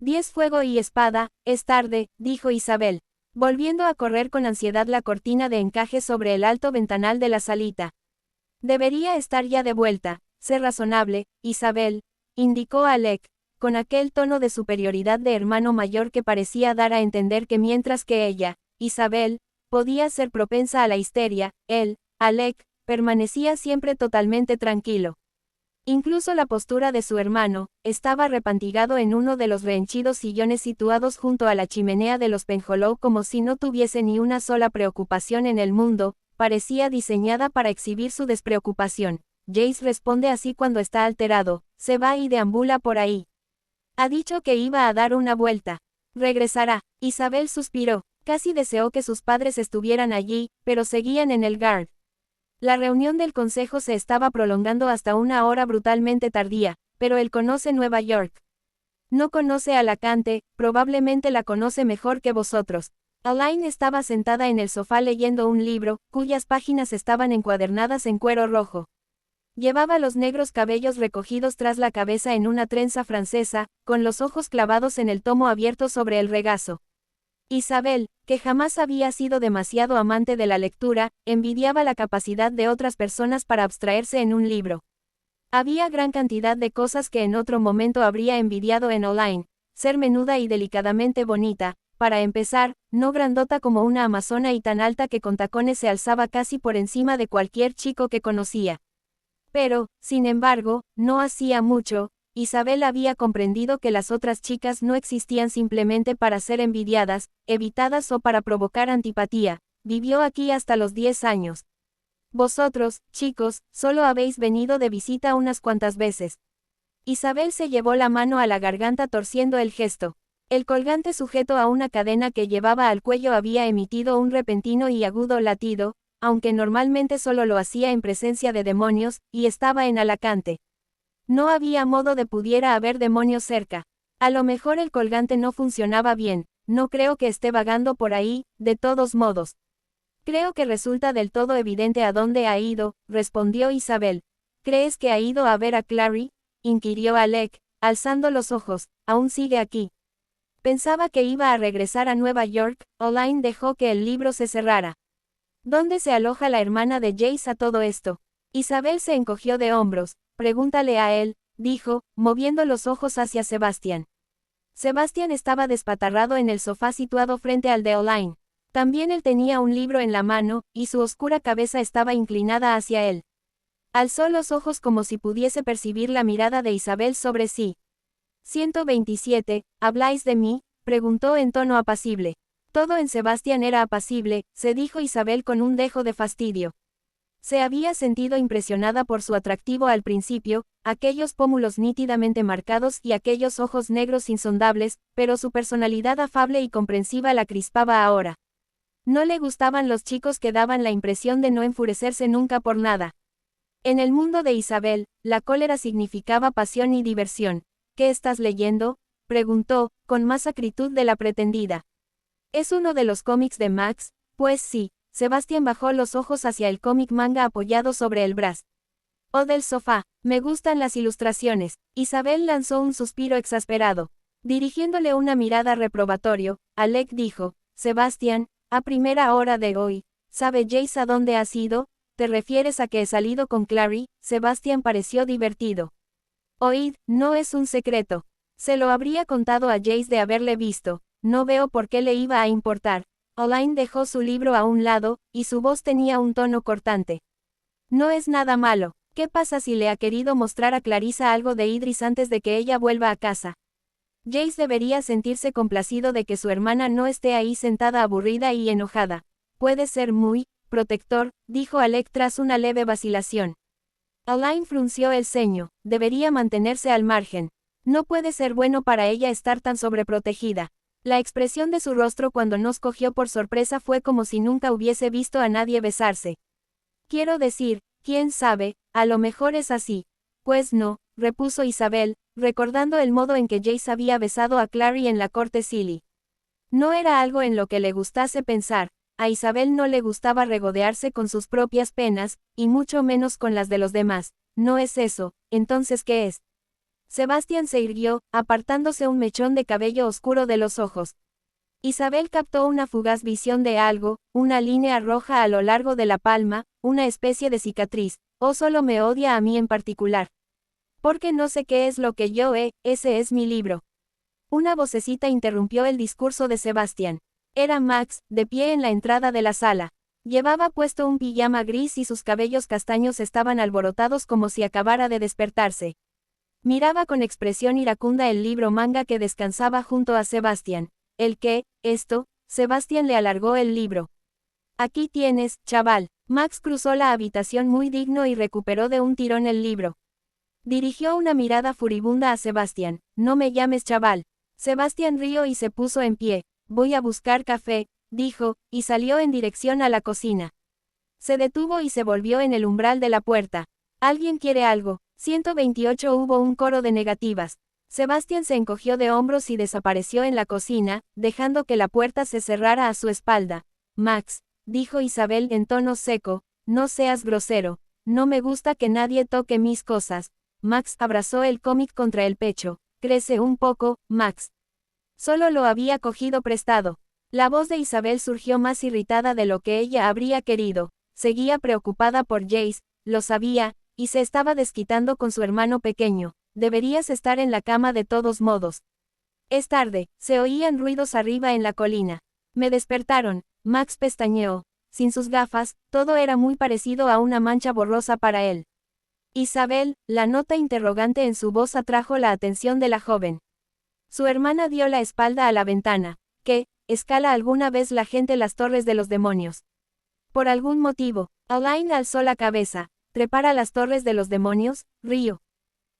10 fuego y espada, es tarde, dijo Isabel, volviendo a correr con ansiedad la cortina de encaje sobre el alto ventanal de la salita. Debería estar ya de vuelta, sé razonable, Isabel, indicó Alec, con aquel tono de superioridad de hermano mayor que parecía dar a entender que mientras que ella, Isabel, podía ser propensa a la histeria, él, Alec, permanecía siempre totalmente tranquilo. Incluso la postura de su hermano, estaba repantigado en uno de los rehenchidos sillones situados junto a la chimenea de los Penhollow como si no tuviese ni una sola preocupación en el mundo, parecía diseñada para exhibir su despreocupación. Jace responde así cuando está alterado, se va y deambula por ahí. Ha dicho que iba a dar una vuelta. Regresará. Isabel suspiró, casi deseó que sus padres estuvieran allí, pero seguían en el Guard. La reunión del consejo se estaba prolongando hasta una hora brutalmente tardía, pero él conoce Nueva York. No conoce Alacante, probablemente la conoce mejor que vosotros. Alain estaba sentada en el sofá leyendo un libro, cuyas páginas estaban encuadernadas en cuero rojo. Llevaba los negros cabellos recogidos tras la cabeza en una trenza francesa, con los ojos clavados en el tomo abierto sobre el regazo. Isabel, que jamás había sido demasiado amante de la lectura, envidiaba la capacidad de otras personas para abstraerse en un libro. Había gran cantidad de cosas que en otro momento habría envidiado en Alain, ser menuda y delicadamente bonita, para empezar, no grandota como una amazona y tan alta que con tacones se alzaba casi por encima de cualquier chico que conocía. Pero, sin embargo, no hacía mucho, Isabel había comprendido que las otras chicas no existían simplemente para ser envidiadas, evitadas o para provocar antipatía. Vivió aquí hasta los 10 años. Vosotros, chicos, solo habéis venido de visita unas cuantas veces. Isabel se llevó la mano a la garganta torciendo el gesto. El colgante sujeto a una cadena que llevaba al cuello había emitido un repentino y agudo latido, aunque normalmente solo lo hacía en presencia de demonios, y estaba en Alacante. No había modo de pudiera haber demonios cerca. A lo mejor el colgante no funcionaba bien, no creo que esté vagando por ahí, de todos modos. Creo que resulta del todo evidente a dónde ha ido, respondió Isabel. ¿Crees que ha ido a ver a Clary? Inquirió Alec, alzando los ojos. Aún sigue aquí. Pensaba que iba a regresar a Nueva York. Alain dejó que el libro se cerrara. ¿Dónde se aloja la hermana de Jace a todo esto? Isabel se encogió de hombros. Pregúntale a él, dijo, moviendo los ojos hacia Sebastián. Sebastián estaba despatarrado en el sofá situado frente al de Alain. También él tenía un libro en la mano, y su oscura cabeza estaba inclinada hacia él. Alzó los ojos como si pudiese percibir la mirada de Isabel sobre sí. 127, ¿habláis de mí?, preguntó en tono apacible. Todo en Sebastián era apacible, se dijo Isabel con un dejo de fastidio. Se había sentido impresionada por su atractivo al principio, aquellos pómulos nítidamente marcados y aquellos ojos negros insondables, pero su personalidad afable y comprensiva la crispaba ahora. No le gustaban los chicos que daban la impresión de no enfurecerse nunca por nada. En el mundo de Isabel, la cólera significaba pasión y diversión. ¿Qué estás leyendo?, preguntó, con más acritud de la pretendida. ¿Es uno de los cómics de Max? Pues sí. Sebastián bajó los ojos hacia el cómic manga apoyado sobre el brazo. O del sofá. Me gustan las ilustraciones. Isabel lanzó un suspiro exasperado. Dirigiéndole una mirada reprobatorio, Alec dijo, Sebastián, a primera hora de hoy, ¿sabe Jace a dónde has ido? ¿Te refieres a que he salido con Clary? Sebastián pareció divertido. Oíd, no es un secreto. Se lo habría contado a Jace de haberle visto. No veo por qué le iba a importar. Alain dejó su libro a un lado, y su voz tenía un tono cortante. No es nada malo. ¿Qué pasa si le ha querido mostrar a Clarissa algo de Idris antes de que ella vuelva a casa? Jace debería sentirse complacido de que su hermana no esté ahí sentada aburrida y enojada. Puede ser muy protector, dijo Alec tras una leve vacilación. Alain frunció el ceño. Debería mantenerse al margen. No puede ser bueno para ella estar tan sobreprotegida. La expresión de su rostro cuando nos cogió por sorpresa fue como si nunca hubiese visto a nadie besarse. Quiero decir, quién sabe, a lo mejor es así. Pues no, repuso Isabel, recordando el modo en que Jace había besado a Clary en la corte Silly. No era algo en lo que le gustase pensar. A Isabel no le gustaba regodearse con sus propias penas, y mucho menos con las de los demás. No es eso, entonces ¿qué es? Sebastián se irguió, apartándose un mechón de cabello oscuro de los ojos. Isabel captó una fugaz visión de algo, una línea roja a lo largo de la palma, una especie de cicatriz. ¿O solo me odia a mí en particular? Porque no sé qué es lo que yo ese es mi libro. Una vocecita interrumpió el discurso de Sebastián. Era Max, de pie en la entrada de la sala. Llevaba puesto un pijama gris y sus cabellos castaños estaban alborotados como si acabara de despertarse. Miraba con expresión iracunda el libro manga que descansaba junto a Sebastián. ¿El qué? Esto, Sebastián le alargó el libro. Aquí tienes, chaval. Max cruzó la habitación muy digno y recuperó de un tirón el libro. Dirigió una mirada furibunda a Sebastián. No me llames chaval. Sebastián rió y se puso en pie. Voy a buscar café, dijo, y salió en dirección a la cocina. Se detuvo y se volvió en el umbral de la puerta. ¿Alguien quiere algo? 128 hubo un coro de negativas. Sebastián se encogió de hombros y desapareció en la cocina, dejando que la puerta se cerrara a su espalda. Max, dijo Isabel en tono seco, no seas grosero, no me gusta que nadie toque mis cosas. Max abrazó el cómic contra el pecho. Crece un poco, Max. Solo lo había cogido prestado. La voz de Isabel surgió más irritada de lo que ella habría querido. Seguía preocupada por Jace, lo sabía, y se estaba desquitando con su hermano pequeño. Deberías estar en la cama de todos modos. Es tarde, se oían ruidos arriba en la colina. Me despertaron. Max pestañeó. Sin sus gafas, todo era muy parecido a una mancha borrosa para él. Isabel, la nota interrogante en su voz atrajo la atención de la joven. Su hermana dio la espalda a la ventana. ¿Qué? ¿Escala alguna vez la gente las torres de los demonios? Por algún motivo, Alain alzó la cabeza. ¿Trepar a las torres de los demonios? Río.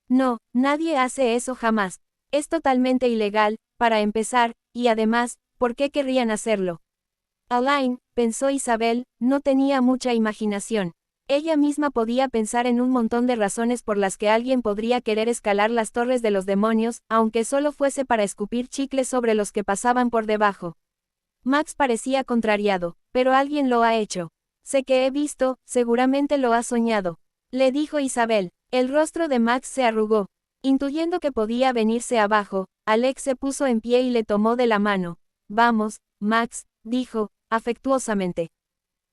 No, nadie hace eso jamás. Es totalmente ilegal, para empezar, y además, ¿por qué querrían hacerlo? Alain, pensó Isabel, no tenía mucha imaginación. Ella misma podía pensar en un montón de razones por las que alguien podría querer escalar las torres de los demonios, aunque solo fuese para escupir chicles sobre los que pasaban por debajo. Max parecía contrariado, pero alguien lo ha hecho. Sé que he visto, seguramente lo ha soñado. Le dijo Isabel. El rostro de Max se arrugó. Intuyendo que podía venirse abajo, Alex se puso en pie y le tomó de la mano. Vamos, Max, dijo, afectuosamente.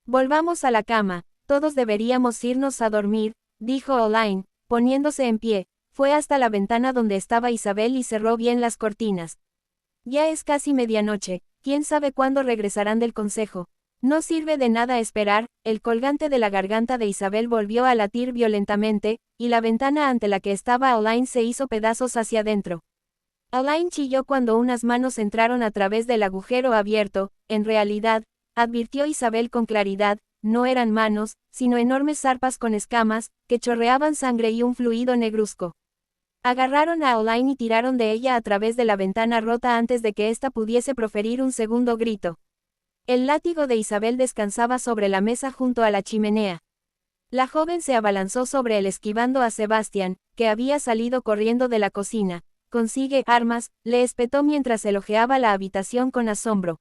Volvamos a la cama, todos deberíamos irnos a dormir, dijo Olaine, poniéndose en pie. Fue hasta la ventana donde estaba Isabel y cerró bien las cortinas. Ya es casi medianoche, quién sabe cuándo regresarán del consejo. No sirve de nada esperar, el colgante de la garganta de Isabel volvió a latir violentamente, y la ventana ante la que estaba Olaine se hizo pedazos hacia adentro. Olaine chilló cuando unas manos entraron a través del agujero abierto. En realidad, advirtió Isabel con claridad, no eran manos, sino enormes zarpas con escamas, que chorreaban sangre y un fluido negruzco. Agarraron a Olaine y tiraron de ella a través de la ventana rota antes de que ésta pudiese proferir un segundo grito. El látigo de Isabel descansaba sobre la mesa junto a la chimenea. La joven se abalanzó sobre él esquivando a Sebastián, que había salido corriendo de la cocina. Consigue armas, le espetó mientras elogiaba la habitación con asombro.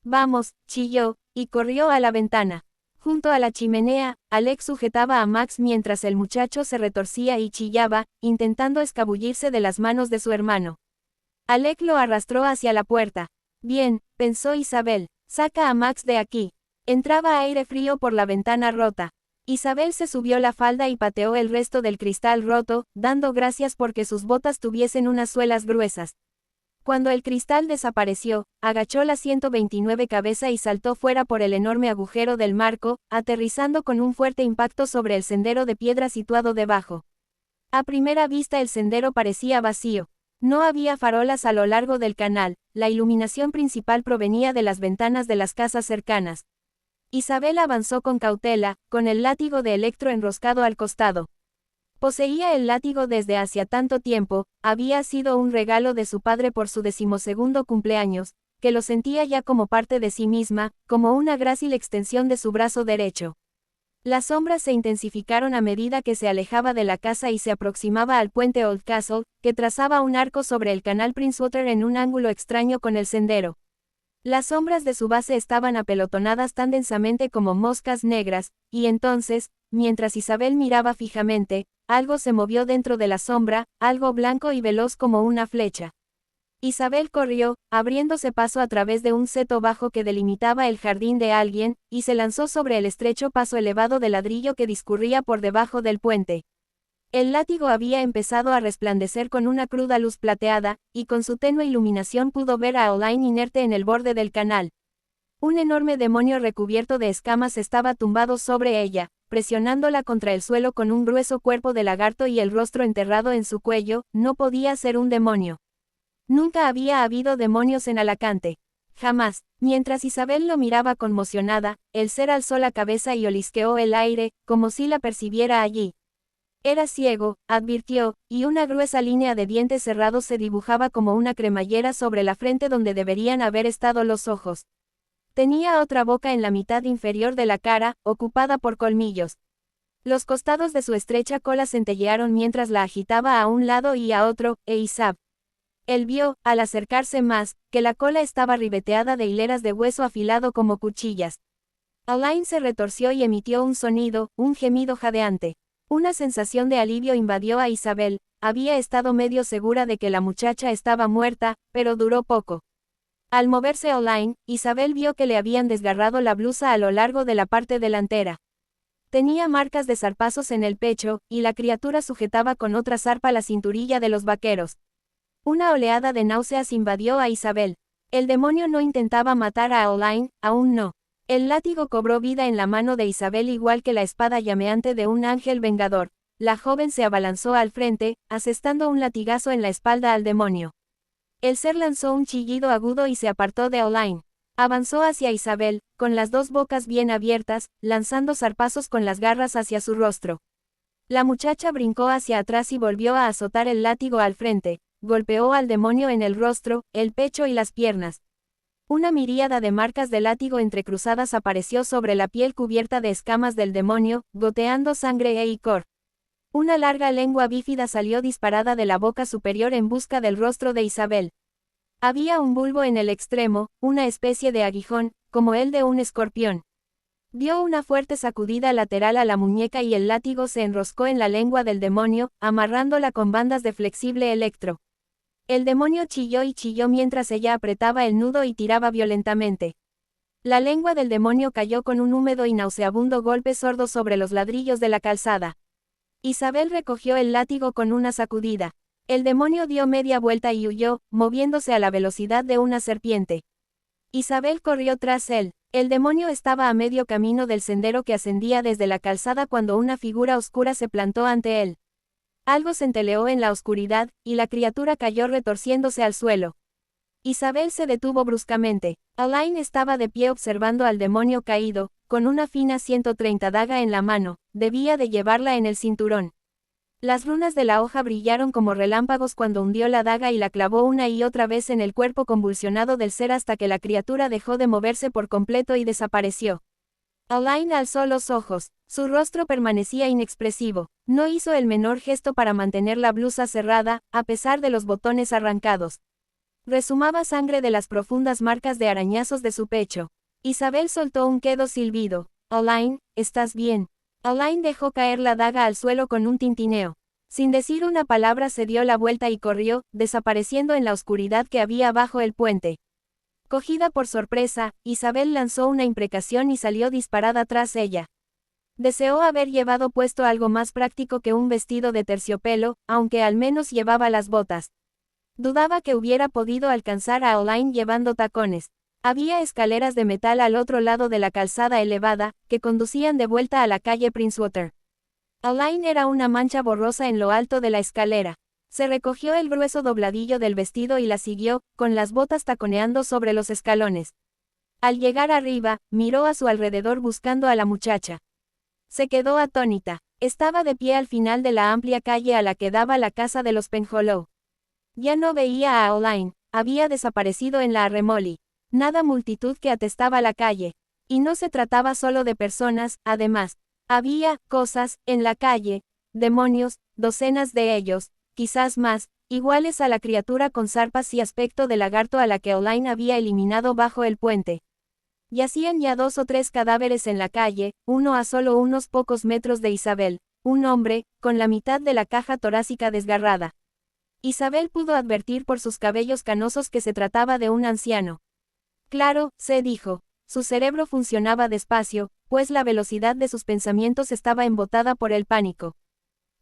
Vamos, chilló, y corrió a la ventana. Junto a la chimenea, Alex sujetaba a Max mientras el muchacho se retorcía y chillaba, intentando escabullirse de las manos de su hermano. Alex lo arrastró hacia la puerta. Bien, pensó Isabel. Saca a Max de aquí. Entraba aire frío por la ventana rota. Isabel se subió la falda y pateó el resto del cristal roto, dando gracias porque sus botas tuviesen unas suelas gruesas. Cuando el cristal desapareció, agachó la 129 cabeza y saltó fuera por el enorme agujero del marco, aterrizando con un fuerte impacto sobre el sendero de piedra situado debajo. A primera vista el sendero parecía vacío. No había farolas a lo largo del canal, la iluminación principal provenía de las ventanas de las casas cercanas. Isabel avanzó con cautela, con el látigo de Electro enroscado al costado. Poseía el látigo desde hacía tanto tiempo, había sido un regalo de su padre por su 12º cumpleaños, que lo sentía ya como parte de sí misma, como una grácil extensión de su brazo derecho. Las sombras se intensificaron a medida que se alejaba de la casa y se aproximaba al puente Old Castle, que trazaba un arco sobre el canal Princewater en un ángulo extraño con el sendero. Las sombras de su base estaban apelotonadas tan densamente como moscas negras, y entonces, mientras Isabel miraba fijamente, algo se movió dentro de la sombra, algo blanco y veloz como una flecha. Isabel corrió, abriéndose paso a través de un seto bajo que delimitaba el jardín de alguien, y se lanzó sobre el estrecho paso elevado de ladrillo que discurría por debajo del puente. El látigo había empezado a resplandecer con una cruda luz plateada, y con su tenue iluminación pudo ver a Oline inerte en el borde del canal. Un enorme demonio recubierto de escamas estaba tumbado sobre ella, presionándola contra el suelo con un grueso cuerpo de lagarto y el rostro enterrado en su cuello. No podía ser un demonio. Nunca había habido demonios en Alacante. Jamás. Mientras Isabel lo miraba conmocionada, el ser alzó la cabeza y olisqueó el aire, como si la percibiera allí. Era ciego, advirtió, y una gruesa línea de dientes cerrados se dibujaba como una cremallera sobre la frente donde deberían haber estado los ojos. Tenía otra boca en la mitad inferior de la cara, ocupada por colmillos. Los costados de su estrecha cola centellearon mientras la agitaba a un lado y a otro, Él vio, al acercarse más, que la cola estaba ribeteada de hileras de hueso afilado como cuchillas. Oline se retorció y emitió un sonido, un gemido jadeante. Una sensación de alivio invadió a Isabel. Había estado medio segura de que la muchacha estaba muerta, pero duró poco. Al moverse Oline, Isabel vio que le habían desgarrado la blusa a lo largo de la parte delantera. Tenía marcas de zarpazos en el pecho, y la criatura sujetaba con otra zarpa la cinturilla de los vaqueros. Una oleada de náuseas invadió a Isabel. El demonio no intentaba matar a Oline, aún no. El látigo cobró vida en la mano de Isabel igual que la espada llameante de un ángel vengador. La joven se abalanzó al frente, asestando un latigazo en la espalda al demonio. El ser lanzó un chillido agudo y se apartó de Oline. Avanzó hacia Isabel, con las dos bocas bien abiertas, lanzando zarpazos con las garras hacia su rostro. La muchacha brincó hacia atrás y volvió a azotar el látigo al frente. Golpeó al demonio en el rostro, el pecho y las piernas. Una miríada de marcas de látigo entrecruzadas apareció sobre la piel cubierta de escamas del demonio, goteando sangre e icor. Una larga lengua bífida salió disparada de la boca superior en busca del rostro de Isabel. Había un bulbo en el extremo, una especie de aguijón, como el de un escorpión. Dio una fuerte sacudida lateral a la muñeca y el látigo se enroscó en la lengua del demonio, amarrándola con bandas de flexible electro. El demonio chilló y chilló mientras ella apretaba el nudo y tiraba violentamente. La lengua del demonio cayó con un húmedo y nauseabundo golpe sordo sobre los ladrillos de la calzada. Isabel recogió el látigo con una sacudida. El demonio dio media vuelta y huyó, moviéndose a la velocidad de una serpiente. Isabel corrió tras él. El demonio estaba a medio camino del sendero que ascendía desde la calzada cuando una figura oscura se plantó ante él. Algo centelleó en la oscuridad, y la criatura cayó retorciéndose al suelo. Isabel se detuvo bruscamente. Oline estaba de pie observando al demonio caído, con una fina 130 daga en la mano, debía de llevarla en el cinturón. Las runas de la hoja brillaron como relámpagos cuando hundió la daga y la clavó una y otra vez en el cuerpo convulsionado del ser hasta que la criatura dejó de moverse por completo y desapareció. Oline alzó los ojos. Su rostro permanecía inexpresivo. No hizo el menor gesto para mantener la blusa cerrada, a pesar de los botones arrancados. Resumaba sangre de las profundas marcas de arañazos de su pecho. Isabel soltó un quedo silbido. Oline, ¿estás bien? Oline dejó caer la daga al suelo con un tintineo. Sin decir una palabra se dio la vuelta y corrió, desapareciendo en la oscuridad que había bajo el puente. Cogida por sorpresa, Isabel lanzó una imprecación y salió disparada tras ella. Deseó haber llevado puesto algo más práctico que un vestido de terciopelo, aunque al menos llevaba las botas. Dudaba que hubiera podido alcanzar a Oline llevando tacones. Había escaleras de metal al otro lado de la calzada elevada, que conducían de vuelta a la calle Princewater. Oline era una mancha borrosa en lo alto de la escalera. Se recogió el grueso dobladillo del vestido y la siguió, con las botas taconeando sobre los escalones. Al llegar arriba, miró a su alrededor buscando a la muchacha. Se quedó atónita. Estaba de pie al final de la amplia calle a la que daba la casa de los Penhollow. Ya no veía a Oline, había desaparecido en la arremoli. Nada multitud que atestaba la calle. Y no se trataba solo de personas, además. Había cosas en la calle, demonios, docenas de ellos, quizás más, iguales a la criatura con zarpas y aspecto de lagarto a la que Oline había eliminado bajo el puente. Yacían ya 2 o 3 cadáveres en la calle, uno a solo unos pocos metros de Isabel. un hombre, con la mitad de la caja torácica desgarrada. Isabel pudo advertir por sus cabellos canosos que se trataba de un anciano. Claro, se dijo. Su cerebro funcionaba despacio, pues la velocidad de sus pensamientos estaba embotada por el pánico.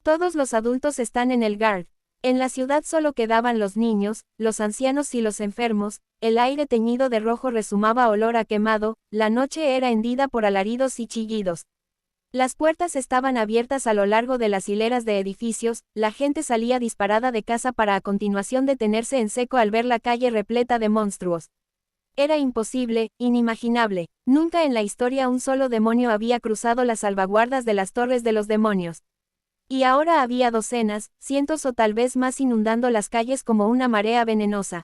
Todos los adultos están en el GARD. En la ciudad solo quedaban los niños, los ancianos y los enfermos, el aire teñido de rojo resumaba olor a quemado, la noche era hendida por alaridos y chillidos. Las puertas estaban abiertas a lo largo de las hileras de edificios, la gente salía disparada de casa para a continuación detenerse en seco al ver la calle repleta de monstruos. Era imposible, inimaginable. Nunca en la historia un solo demonio había cruzado las salvaguardas de las torres de los demonios. Y ahora había docenas, cientos o tal vez más inundando las calles como una marea venenosa.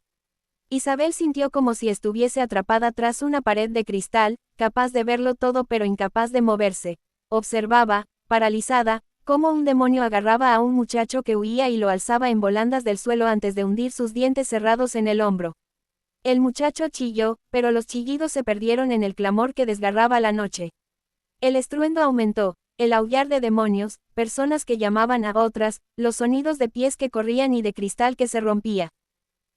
Isabel sintió como si estuviese atrapada tras una pared de cristal, capaz de verlo todo pero incapaz de moverse. Observaba, paralizada, cómo un demonio agarraba a un muchacho que huía y lo alzaba en volandas del suelo antes de hundir sus dientes cerrados en el hombro. El muchacho chilló, pero los chillidos se perdieron en el clamor que desgarraba la noche. El estruendo aumentó. El aullar de demonios, personas que llamaban a otras, los sonidos de pies que corrían y de cristal que se rompía.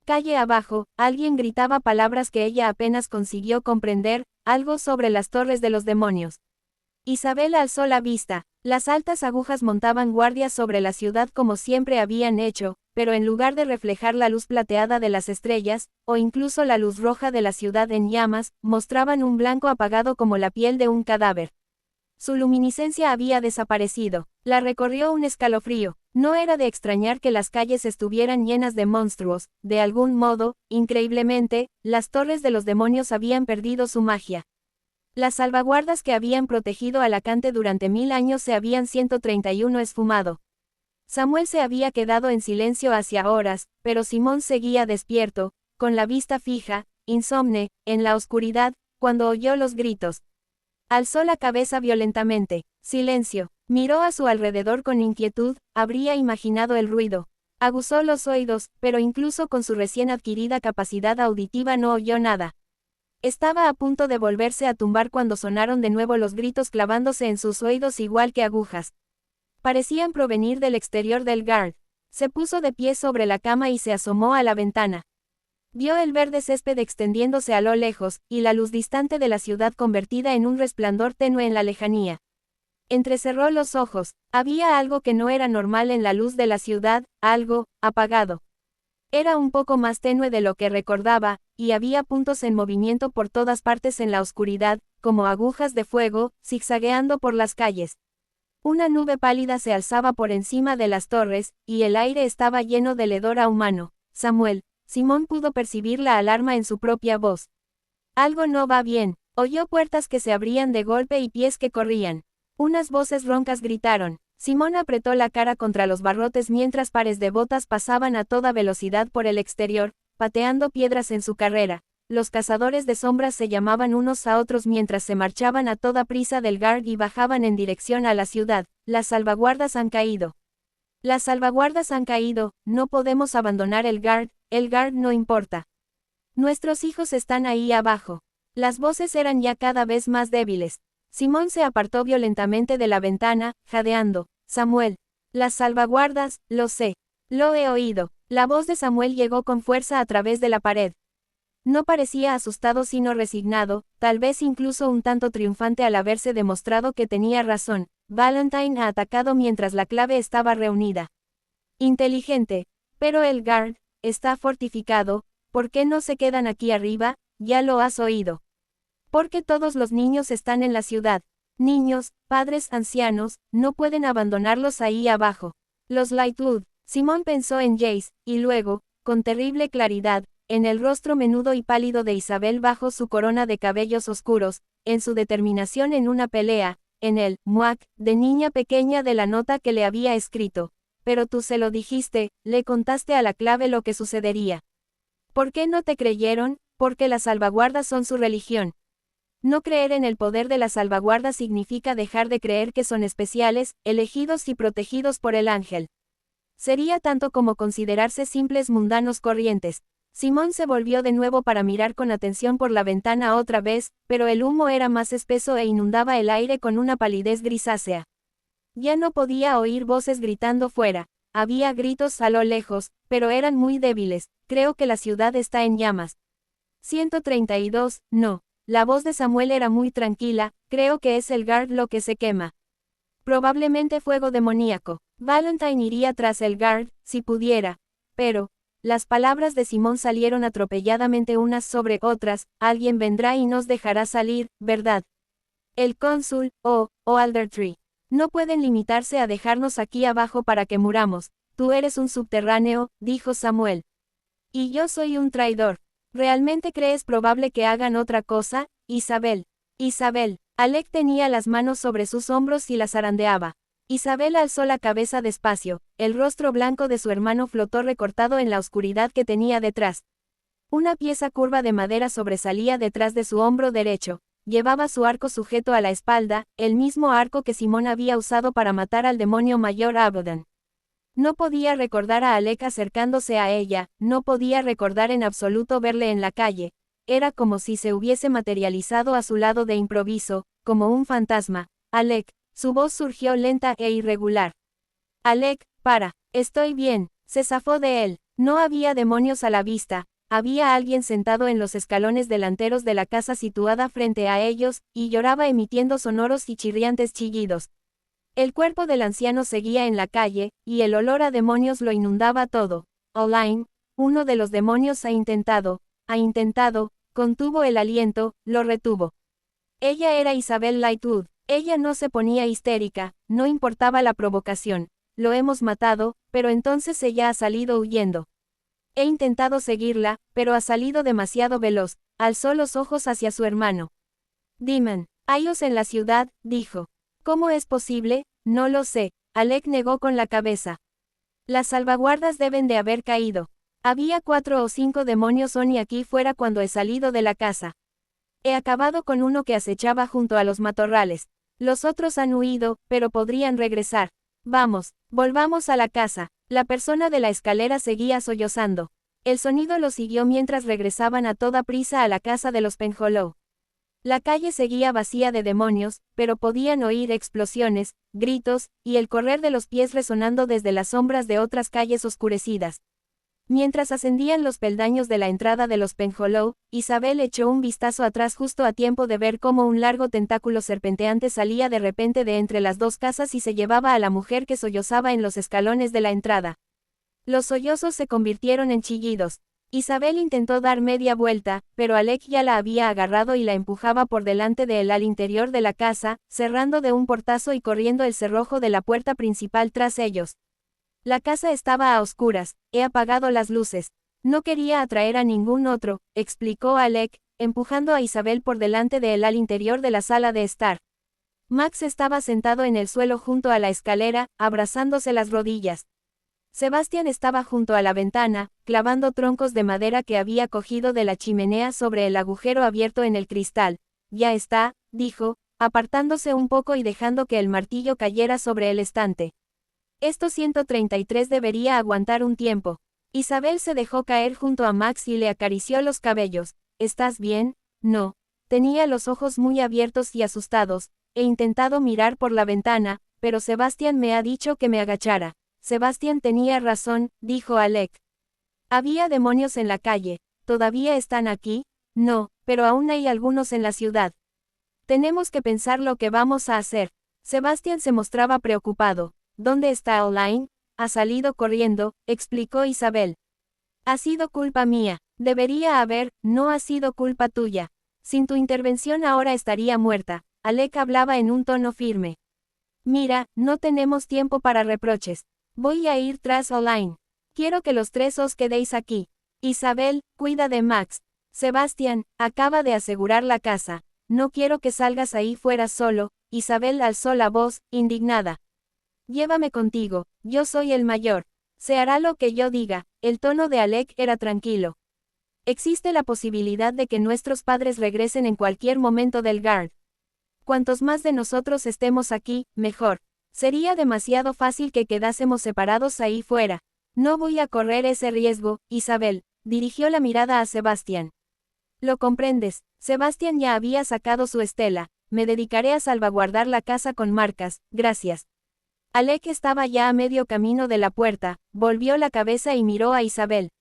Calle abajo, alguien gritaba palabras que ella apenas consiguió comprender, algo sobre las torres de los demonios. Isabel alzó la vista. Las altas agujas montaban guardias sobre la ciudad como siempre habían hecho, pero en lugar de reflejar la luz plateada de las estrellas, o incluso la luz roja de la ciudad en llamas, mostraban un blanco apagado como la piel de un cadáver. Su luminiscencia había desaparecido. La recorrió un escalofrío. No era de extrañar que las calles estuvieran llenas de monstruos. De algún modo, increíblemente, las torres de los demonios habían perdido su magia. Las salvaguardas que habían protegido a Lacante durante 1000 años se habían 131 esfumado. Samuel se había quedado en silencio hacia horas, pero Simón seguía despierto, con la vista fija, insomne, en la oscuridad, cuando oyó los gritos. Alzó la cabeza violentamente. Silencio. Miró a su alrededor con inquietud, habría imaginado el ruido. Aguzó los oídos, pero incluso con su recién adquirida capacidad auditiva no oyó nada. Estaba a punto de volverse a tumbar cuando sonaron de nuevo los gritos clavándose en sus oídos igual que agujas. Parecían provenir del exterior del GARD. Se puso de pie sobre la cama y se asomó a la ventana. Vio el verde césped extendiéndose a lo lejos, y la luz distante de la ciudad convertida en un resplandor tenue en la lejanía. Entrecerró los ojos. Había algo que no era normal en la luz de la ciudad, algo apagado. Era un poco más tenue de lo que recordaba, y había puntos en movimiento por todas partes en la oscuridad, como agujas de fuego, zigzagueando por las calles. Una nube pálida se alzaba por encima de las torres, y el aire estaba lleno del hedor a humano. Samuel. Simón pudo percibir la alarma en su propia voz. Algo no va bien. Oyó puertas que se abrían de golpe y pies que corrían. Unas voces roncas gritaron. Simón apretó la cara contra los barrotes mientras pares de botas pasaban a toda velocidad por el exterior, pateando piedras en su carrera. Los cazadores de sombras se llamaban unos a otros mientras se marchaban a toda prisa del GARD y bajaban en dirección a la ciudad. Las salvaguardas han caído. Las salvaguardas han caído, no podemos abandonar el GARD no importa. Nuestros hijos están ahí abajo. Las voces eran ya cada vez más débiles. Simón se apartó violentamente de la ventana, jadeando. Samuel. Las salvaguardas, lo sé. Lo he oído. La voz de Samuel llegó con fuerza a través de la pared. No parecía asustado sino resignado, tal vez incluso un tanto triunfante al haberse demostrado que tenía razón. Valentine ha atacado mientras la clave estaba reunida. Inteligente. Pero el GARD está fortificado. ¿Por qué no se quedan aquí arriba? Ya lo has oído. Porque todos los niños están en la ciudad. Niños, padres, ancianos, no pueden abandonarlos ahí abajo. Los Lightwood. Simón pensó en Jace, y luego, con terrible claridad, en el rostro menudo y pálido de Isabel bajo su corona de cabellos oscuros, en su determinación en una pelea, en el muac de niña pequeña de la nota que le había escrito. Pero tú se lo dijiste, le contaste a la clave lo que sucedería. ¿Por qué no te creyeron? Porque las salvaguardas son su religión. No creer en el poder de las salvaguardas significa dejar de creer que son especiales, elegidos y protegidos por el ángel. Sería tanto como considerarse simples mundanos corrientes. Simón se volvió de nuevo para mirar con atención por la ventana otra vez, pero el humo era más espeso e inundaba el aire con una palidez grisácea. Ya no podía oír voces gritando fuera. Había gritos a lo lejos, pero eran muy débiles. Creo que la ciudad está en llamas. 132, no. La voz de Samuel era muy tranquila, creo que es el guard lo que se quema. Probablemente fuego demoníaco. Valentine iría tras el guard, si pudiera. Pero, las palabras de Simón salieron atropelladamente unas sobre otras, alguien vendrá y nos dejará salir, ¿verdad? El cónsul, Aldertree. No pueden limitarse a dejarnos aquí abajo para que muramos. Tú eres un subterráneo, dijo Samuel. Y yo soy un traidor. ¿Realmente crees probable que hagan otra cosa, Isabel? Isabel. Alec tenía las manos sobre sus hombros y las zarandeaba. Isabel alzó la cabeza despacio, el rostro blanco de su hermano flotó recortado en la oscuridad que tenía detrás. Una pieza curva de madera sobresalía detrás de su hombro derecho. Llevaba su arco sujeto a la espalda, el mismo arco que Simón había usado para matar al demonio mayor Abaddon. No podía recordar a Alec acercándose a ella, no podía recordar en absoluto verle en la calle. Era como si se hubiese materializado a su lado de improviso, como un fantasma. Alec, su voz surgió lenta e irregular. Alec, para, estoy bien, se zafó de él. No había demonios a la vista, había alguien sentado en los escalones delanteros de la casa situada frente a ellos, y lloraba emitiendo sonoros y chirriantes chillidos. El cuerpo del anciano seguía en la calle, y el olor a demonios lo inundaba todo. Olaine, uno de los demonios ha intentado, contuvo el aliento, lo retuvo. Ella era Isabel Lightwood, ella no se ponía histérica, no importaba la provocación. Lo hemos matado, pero entonces ella ha salido huyendo. He intentado seguirla, pero ha salido demasiado veloz, alzó los ojos hacia su hermano. Demon, hayos en la ciudad, dijo. ¿Cómo es posible? No lo sé, Alec negó con la cabeza. Las salvaguardas deben de haber caído. Había 4 o 5 demonios Oni aquí fuera cuando he salido de la casa. He acabado con uno que acechaba junto a los matorrales. Los otros han huido, pero podrían regresar. Vamos, volvamos a la casa. La persona de la escalera seguía sollozando. El sonido lo siguió mientras regresaban a toda prisa a la casa de los Penhollow. La calle seguía vacía de demonios, pero podían oír explosiones, gritos, y el correr de los pies resonando desde las sombras de otras calles oscurecidas. Mientras ascendían los peldaños de la entrada de los Penhollow, Isabel echó un vistazo atrás justo a tiempo de ver cómo un largo tentáculo serpenteante salía de repente de entre las dos casas y se llevaba a la mujer que sollozaba en los escalones de la entrada. Los sollozos se convirtieron en chillidos. Isabel intentó dar media vuelta, pero Alec ya la había agarrado y la empujaba por delante de él al interior de la casa, cerrando de un portazo y corriendo el cerrojo de la puerta principal tras ellos. La casa estaba a oscuras, he apagado las luces. No quería atraer a ningún otro, explicó Alec, empujando a Isabel por delante de él al interior de la sala de estar. Max estaba sentado en el suelo junto a la escalera, abrazándose las rodillas. Sebastián estaba junto a la ventana, clavando troncos de madera que había cogido de la chimenea sobre el agujero abierto en el cristal. Ya está, dijo, apartándose un poco y dejando que el martillo cayera sobre el estante. Esto 133 debería aguantar un tiempo. Isabel se dejó caer junto a Max y le acarició los cabellos. ¿Estás bien? No. Tenía los ojos muy abiertos y asustados. He intentado mirar por la ventana, pero Sebastián me ha dicho que me agachara. Sebastián tenía razón, dijo Alec. Había demonios en la calle. ¿Todavía están aquí? No, pero aún hay algunos en la ciudad. Tenemos que pensar lo que vamos a hacer. Sebastián se mostraba preocupado. ¿Dónde está Olaine? Ha salido corriendo, explicó Isabel. Ha sido culpa mía. Debería haber, no ha sido culpa tuya. Sin tu intervención ahora estaría muerta. Alec hablaba en un tono firme. Mira, no tenemos tiempo para reproches. Voy a ir tras Olaine. Quiero que los tres os quedéis aquí. Isabel, cuida de Max. Sebastián, acaba de asegurar la casa. No quiero que salgas ahí fuera solo. Isabel alzó la voz, indignada. Llévame contigo, yo soy el mayor. Se hará lo que yo diga. El tono de Alec era tranquilo. Existe la posibilidad de que nuestros padres regresen en cualquier momento del guard. Cuantos más de nosotros estemos aquí, mejor. Sería demasiado fácil que quedásemos separados ahí fuera. No voy a correr ese riesgo, Isabel, dirigió la mirada a Sebastián. Lo comprendes, Sebastián ya había sacado su estela. Me dedicaré a salvaguardar la casa con marcas, gracias. Alec estaba ya a medio camino de la puerta, volvió la cabeza y miró a Isabel.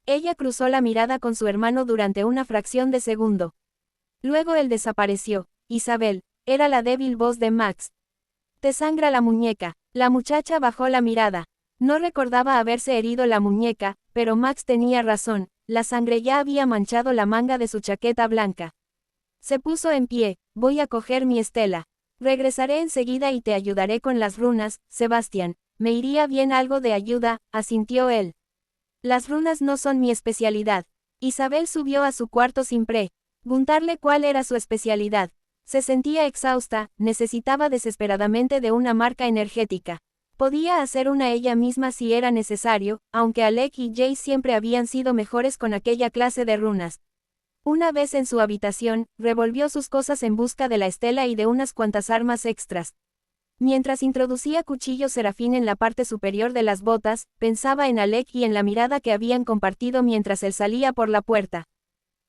Ella cruzó la mirada con su hermano durante una fracción de segundo. Luego él desapareció. Isabel, era la débil voz de Max. Te sangra la muñeca. La muchacha bajó la mirada. No recordaba haberse herido la muñeca, pero Max tenía razón, la sangre ya había manchado la manga de su chaqueta blanca. Se puso en pie, voy a coger mi estela. Regresaré enseguida y te ayudaré con las runas, Sebastián. Me iría bien algo de ayuda, asintió él. Las runas no son mi especialidad. Isabel subió a su cuarto sin preguntarle cuál era su especialidad. Se sentía exhausta, necesitaba desesperadamente de una marca energética. Podía hacer una ella misma si era necesario, aunque Alec y Jay siempre habían sido mejores con aquella clase de runas. Una vez en su habitación, revolvió sus cosas en busca de la estela y de unas cuantas armas extras. Mientras introducía cuchillo serafín en la parte superior de las botas, pensaba en Alec y en la mirada que habían compartido mientras él salía por la puerta.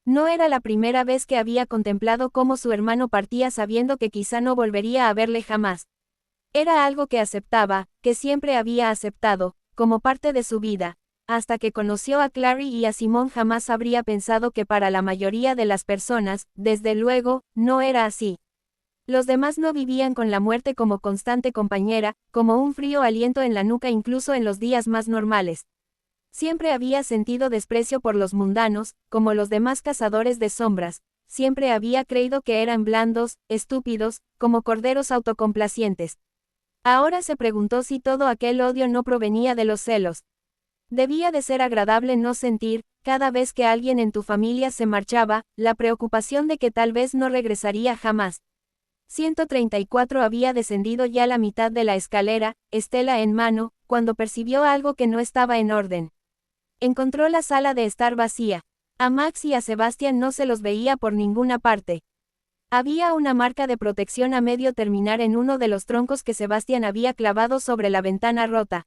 No era la primera vez que había contemplado cómo su hermano partía sabiendo que quizá no volvería a verle jamás. Era algo que aceptaba, que siempre había aceptado, como parte de su vida. Hasta que conoció a Clary y a Simón jamás habría pensado que para la mayoría de las personas, desde luego, no era así. Los demás no vivían con la muerte como constante compañera, como un frío aliento en la nuca incluso en los días más normales. Siempre había sentido desprecio por los mundanos, como los demás cazadores de sombras. Siempre había creído que eran blandos, estúpidos, como corderos autocomplacientes. Ahora se preguntó si todo aquel odio no provenía de los celos. Debía de ser agradable no sentir, cada vez que alguien en tu familia se marchaba, la preocupación de que tal vez no regresaría jamás. 134 había descendido ya la mitad de la escalera, estela en mano, cuando percibió algo que no estaba en orden. Encontró la sala de estar vacía. A Max y a Sebastián no se los veía por ninguna parte. Había una marca de protección a medio terminar en uno de los troncos que Sebastián había clavado sobre la ventana rota.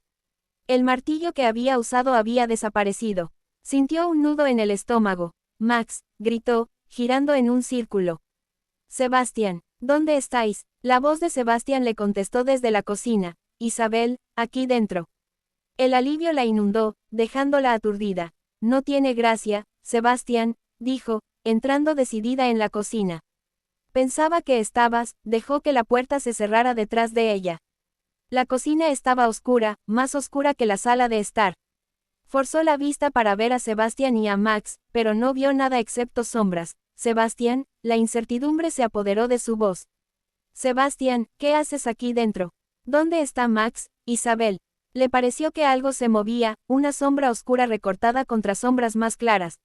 El martillo que había usado había desaparecido. Sintió un nudo en el estómago. Max, gritó, girando en un círculo. Sebastián, ¿dónde estáis? La voz de Sebastián le contestó desde la cocina. Isabel, aquí dentro. El alivio la inundó, dejándola aturdida. No tiene gracia, Sebastián, dijo, entrando decidida en la cocina. Pensaba que estabas, dejó que la puerta se cerrara detrás de ella. La cocina estaba oscura, más oscura que la sala de estar. Forzó la vista para ver a Sebastián y a Max, pero no vio nada excepto sombras. Sebastián, la incertidumbre se apoderó de su voz. Sebastián, ¿qué haces aquí dentro? ¿Dónde está Max? Isabel. Le pareció que algo se movía, una sombra oscura recortada contra sombras más claras.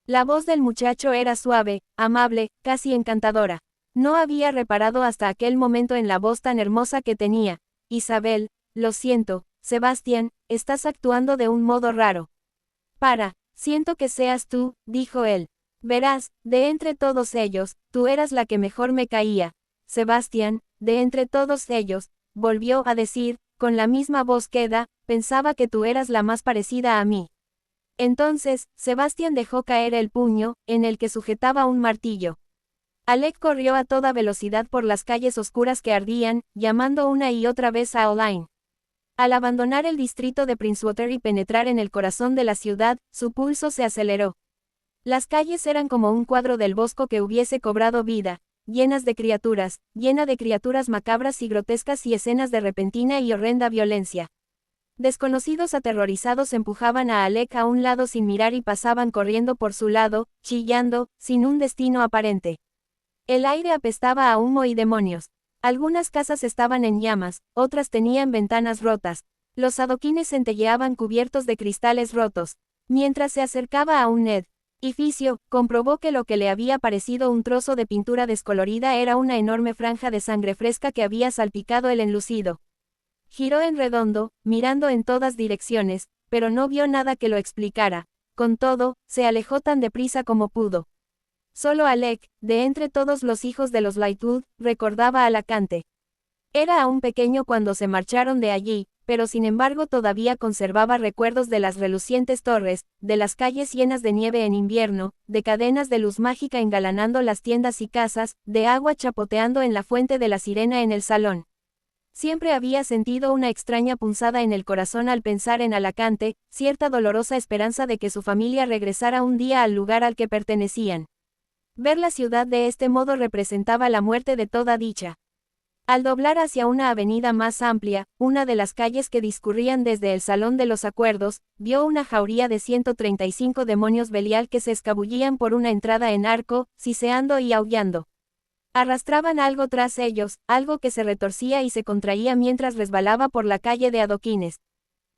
La voz del muchacho era suave, amable, casi encantadora. No había reparado hasta aquel momento en la voz tan hermosa que tenía. Isabel, lo siento, Sebastián, estás actuando de un modo raro. Siento que seas tú, dijo él. Verás, de entre todos ellos, tú eras la que mejor me caía. Sebastián, de entre todos ellos, volvió a decir, con la misma voz queda, pensaba que tú eras la más parecida a mí. Entonces, Sebastián dejó caer el puño, en el que sujetaba un martillo. Alec corrió a toda velocidad por las calles oscuras que ardían, llamando una y otra vez a Oline. Al abandonar el distrito de Princewater y penetrar en el corazón de la ciudad, su pulso se aceleró. Las calles eran como un cuadro del bosco que hubiese cobrado vida, llena de criaturas macabras y grotescas y escenas de repentina y horrenda violencia. Desconocidos aterrorizados empujaban a Alec a un lado sin mirar y pasaban corriendo por su lado, chillando, sin un destino aparente. El aire apestaba a humo y demonios. Algunas casas estaban en llamas, otras tenían ventanas rotas. Los adoquines centelleaban cubiertos de cristales rotos. Mientras se acercaba a un edificio, comprobó que lo que le había parecido un trozo de pintura descolorida era una enorme franja de sangre fresca que había salpicado el enlucido. Giró en redondo, mirando en todas direcciones, pero no vio nada que lo explicara. Con todo, se alejó tan deprisa como pudo. Solo Alec, de entre todos los hijos de los Lightwood, recordaba a Lacante. Era aún pequeño cuando se marcharon de allí, pero sin embargo todavía conservaba recuerdos de las relucientes torres, de las calles llenas de nieve en invierno, de cadenas de luz mágica engalanando las tiendas y casas, de agua chapoteando en la fuente de la sirena en el salón. Siempre había sentido una extraña punzada en el corazón al pensar en Alacante, cierta dolorosa esperanza de que su familia regresara un día al lugar al que pertenecían. Ver la ciudad de este modo representaba la muerte de toda dicha. Al doblar hacia una avenida más amplia, una de las calles que discurrían desde el Salón de los Acuerdos, vio una jauría de 135 demonios Belial que se escabullían por una entrada en arco, siseando y aullando. Arrastraban algo tras ellos, algo que se retorcía y se contraía mientras resbalaba por la calle de adoquines.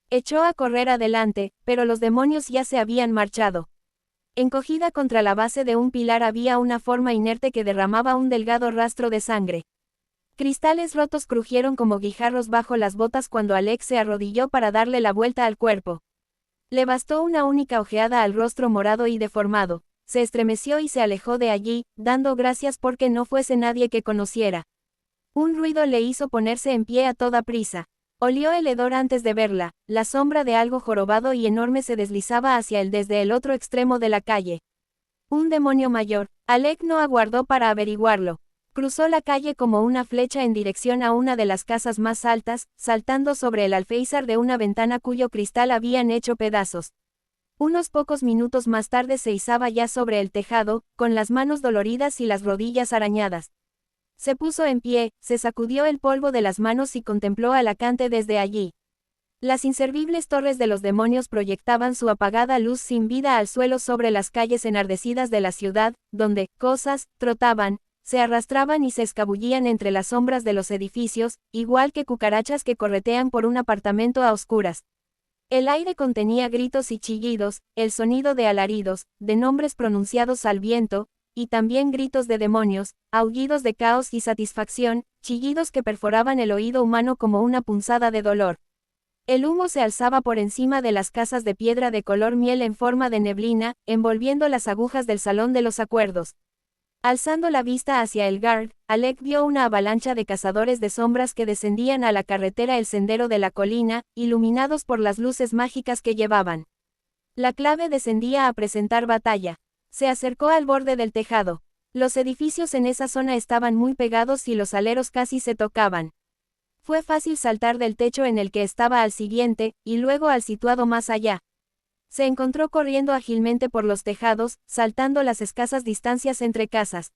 Echó a correr adelante, pero los demonios ya se habían marchado. Encogida contra la base de un pilar había una forma inerte que derramaba un delgado rastro de sangre. Cristales rotos crujieron como guijarros bajo las botas cuando Alex se arrodilló para darle la vuelta al cuerpo. Le bastó una única ojeada al rostro morado y deformado. Se estremeció y se alejó de allí, dando gracias porque no fuese nadie que conociera. Un ruido le hizo ponerse en pie a toda prisa. Olió el hedor antes de verla, la sombra de algo jorobado y enorme se deslizaba hacia él desde el otro extremo de la calle. Un demonio mayor. Alec no aguardó para averiguarlo. Cruzó la calle como una flecha en dirección a una de las casas más altas, saltando sobre el alféizar de una ventana cuyo cristal habían hecho pedazos. Unos pocos minutos más tarde se izaba ya sobre el tejado, con las manos doloridas y las rodillas arañadas. Se puso en pie, se sacudió el polvo de las manos y contempló a Alacante desde allí. Las inservibles torres de los demonios proyectaban su apagada luz sin vida al suelo sobre las calles enardecidas de la ciudad, donde cosas trotaban, se arrastraban y se escabullían entre las sombras de los edificios, igual que cucarachas que corretean por un apartamento a oscuras. El aire contenía gritos y chillidos, el sonido de alaridos, de nombres pronunciados al viento, y también gritos de demonios, aullidos de caos y satisfacción, chillidos que perforaban el oído humano como una punzada de dolor. El humo se alzaba por encima de las casas de piedra de color miel en forma de neblina, envolviendo las agujas del Salón de los Acuerdos. Alzando la vista hacia el Gard, Alec vio una avalancha de cazadores de sombras que descendían a la carretera el sendero de la colina, iluminados por las luces mágicas que llevaban. La clave descendía a presentar batalla. Se acercó al borde del tejado. Los edificios en esa zona estaban muy pegados y los aleros casi se tocaban. Fue fácil saltar del techo en el que estaba al siguiente, y luego al situado más allá. Se encontró corriendo ágilmente por los tejados, saltando las escasas distancias entre casas.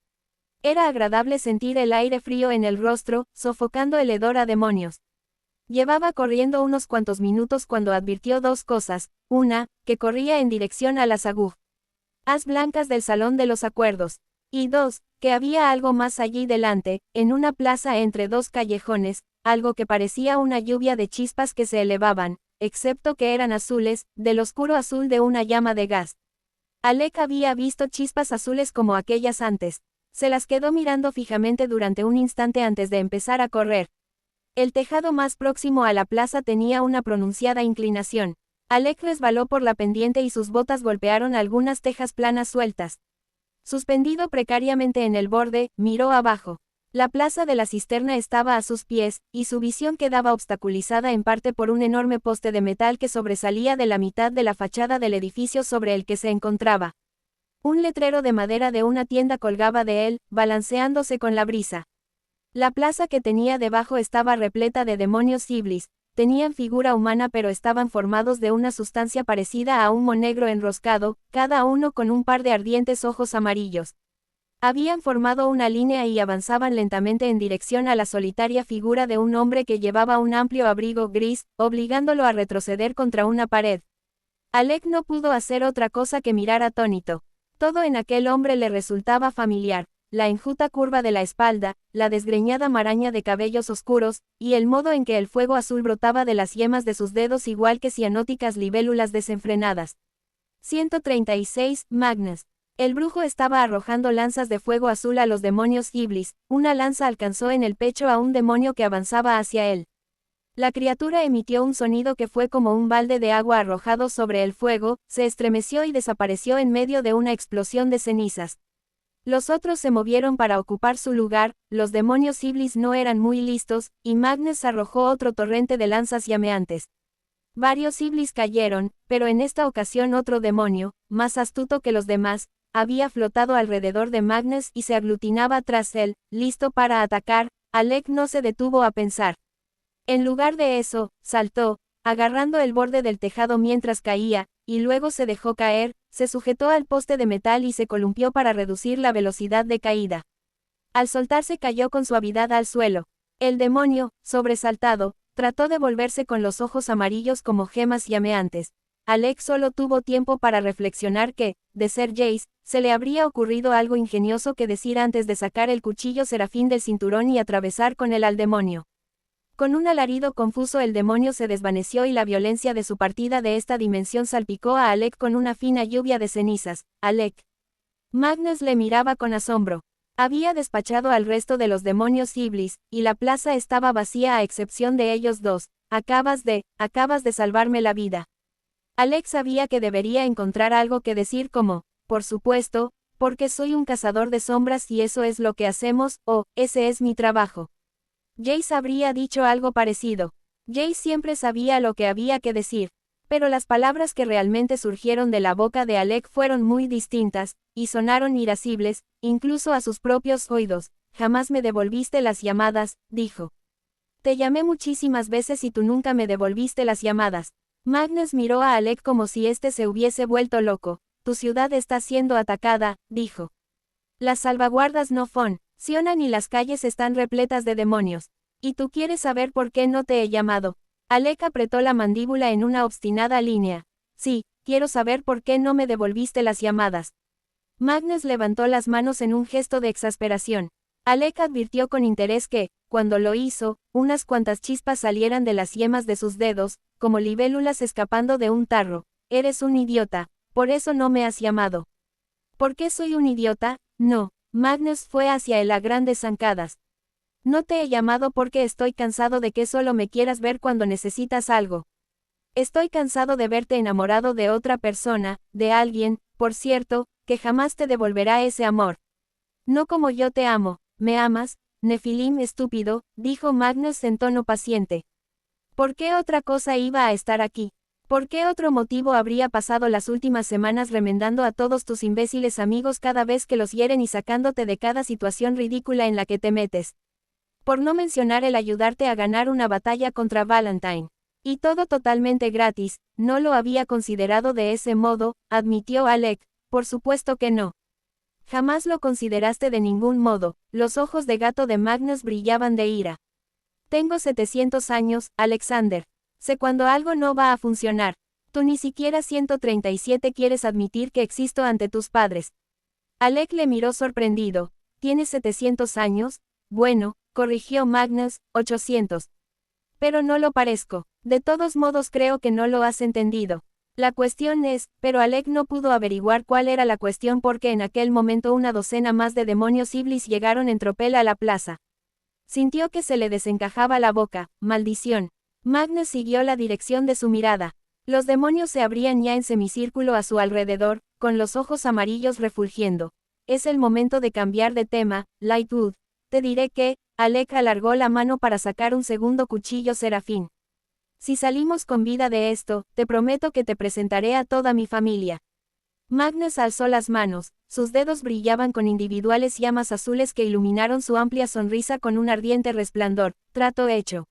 Era agradable sentir el aire frío en el rostro, sofocando el hedor a demonios. Llevaba corriendo unos cuantos minutos cuando advirtió dos cosas: una, que corría en dirección a las agujas blancas del Salón de los Acuerdos, y dos, que había algo más allí delante, en una plaza entre dos callejones, algo que parecía una lluvia de chispas que se elevaban, excepto que eran azules, del oscuro azul de una llama de gas. Alec había visto chispas azules como aquellas antes. Se las quedó mirando fijamente durante un instante antes de empezar a correr. El tejado más próximo a la plaza tenía una pronunciada inclinación. Alec resbaló por la pendiente y sus botas golpearon algunas tejas planas sueltas. Suspendido precariamente en el borde, miró abajo. La plaza de la cisterna estaba a sus pies, y su visión quedaba obstaculizada en parte por un enorme poste de metal que sobresalía de la mitad de la fachada del edificio sobre el que se encontraba. Un letrero de madera de una tienda colgaba de él, balanceándose con la brisa. La plaza que tenía debajo estaba repleta de demonios iblis. Tenían figura humana pero estaban formados de una sustancia parecida a humo negro enroscado, cada uno con un par de ardientes ojos amarillos. Habían formado una línea y avanzaban lentamente en dirección a la solitaria figura de un hombre que llevaba un amplio abrigo gris, obligándolo a retroceder contra una pared. Alec no pudo hacer otra cosa que mirar atónito. Todo en aquel hombre le resultaba familiar: la enjuta curva de la espalda, la desgreñada maraña de cabellos oscuros, y el modo en que el fuego azul brotaba de las yemas de sus dedos igual que cianóticas libélulas desenfrenadas. 136, Magnus. El brujo estaba arrojando lanzas de fuego azul a los demonios iblis. Una lanza alcanzó en el pecho a un demonio que avanzaba hacia él. La criatura emitió un sonido que fue como un balde de agua arrojado sobre el fuego, se estremeció y desapareció en medio de una explosión de cenizas. Los otros se movieron para ocupar su lugar. Los demonios iblis no eran muy listos, y Magnus arrojó otro torrente de lanzas llameantes. Varios iblis cayeron, pero en esta ocasión otro demonio, más astuto que los demás, había flotado alrededor de Magnus y se aglutinaba tras él, listo para atacar. Alec no se detuvo a pensar. En lugar de eso, saltó, agarrando el borde del tejado mientras caía, y luego se dejó caer, se sujetó al poste de metal y se columpió para reducir la velocidad de caída. Al soltarse cayó con suavidad al suelo. El demonio, sobresaltado, trató de volverse con los ojos amarillos como gemas llameantes. Alec solo tuvo tiempo para reflexionar que, de ser Jace, se le habría ocurrido algo ingenioso que decir antes de sacar el cuchillo serafín del cinturón y atravesar con él al demonio. Con un alarido confuso el demonio se desvaneció y la violencia de su partida de esta dimensión salpicó a Alec con una fina lluvia de cenizas. Alec. Magnus le miraba con asombro. Había despachado al resto de los demonios Iblis, y la plaza estaba vacía a excepción de ellos dos. Acabas de salvarme la vida. Alec sabía que debería encontrar algo que decir como, por supuesto, porque soy un cazador de sombras y eso es lo que hacemos, o, ese es mi trabajo. Jace habría dicho algo parecido. Jace siempre sabía lo que había que decir, pero las palabras que realmente surgieron de la boca de Alec fueron muy distintas, y sonaron irascibles, incluso a sus propios oídos. Jamás me devolviste las llamadas, dijo. Te llamé muchísimas veces y tú nunca me devolviste las llamadas. Magnus miró a Alec como si éste se hubiese vuelto loco. Tu ciudad está siendo atacada, dijo. Las salvaguardas no funcionan y las calles están repletas de demonios. ¿Y tú quieres saber por qué no te he llamado? Alec apretó la mandíbula en una obstinada línea. Sí, quiero saber por qué no me devolviste las llamadas. Magnus levantó las manos en un gesto de exasperación. Alec advirtió con interés que, cuando lo hizo, unas cuantas chispas salieran de las yemas de sus dedos, como libélulas escapando de un tarro. Eres un idiota, por eso no me has llamado. ¿Por qué soy un idiota? No. Magnus fue hacia él a grandes zancadas. No te he llamado porque estoy cansado de que solo me quieras ver cuando necesitas algo. Estoy cansado de verte enamorado de otra persona, de alguien, por cierto, que jamás te devolverá ese amor. No como yo te amo. ¿Me amas, Nefilim estúpido?, dijo Magnus en tono paciente. ¿Por qué otra cosa iba a estar aquí? ¿Por qué otro motivo habría pasado las últimas semanas remendando a todos tus imbéciles amigos cada vez que los hieren y sacándote de cada situación ridícula en la que te metes? Por no mencionar el ayudarte a ganar una batalla contra Valentine. Y todo totalmente gratis, no lo había considerado de ese modo, admitió Alec. Por supuesto que no. Jamás lo consideraste de ningún modo. Los ojos de gato de Magnus brillaban de ira. Tengo 700 años, Alexander. Sé cuando algo no va a funcionar. Tú ni siquiera 137 quieres admitir que existo ante tus padres. Alec le miró sorprendido. ¿Tienes 700 años? Bueno, corrigió Magnus, 800. Pero no lo parezco. De todos modos creo que no lo has entendido. La cuestión es, pero Alec no pudo averiguar cuál era la cuestión porque en aquel momento una docena más de demonios Iblis llegaron en tropel a la plaza. Sintió que se le desencajaba la boca. Maldición. Magnus siguió la dirección de su mirada. Los demonios se abrían ya en semicírculo a su alrededor, con los ojos amarillos refulgiendo. Es el momento de cambiar de tema, Lightwood. Te diré que, Alec alargó la mano para sacar un segundo cuchillo serafín. Si salimos con vida de esto, te prometo que te presentaré a toda mi familia. Magnus alzó las manos, sus dedos brillaban con individuales llamas azules que iluminaron su amplia sonrisa con un ardiente resplandor. Trato hecho.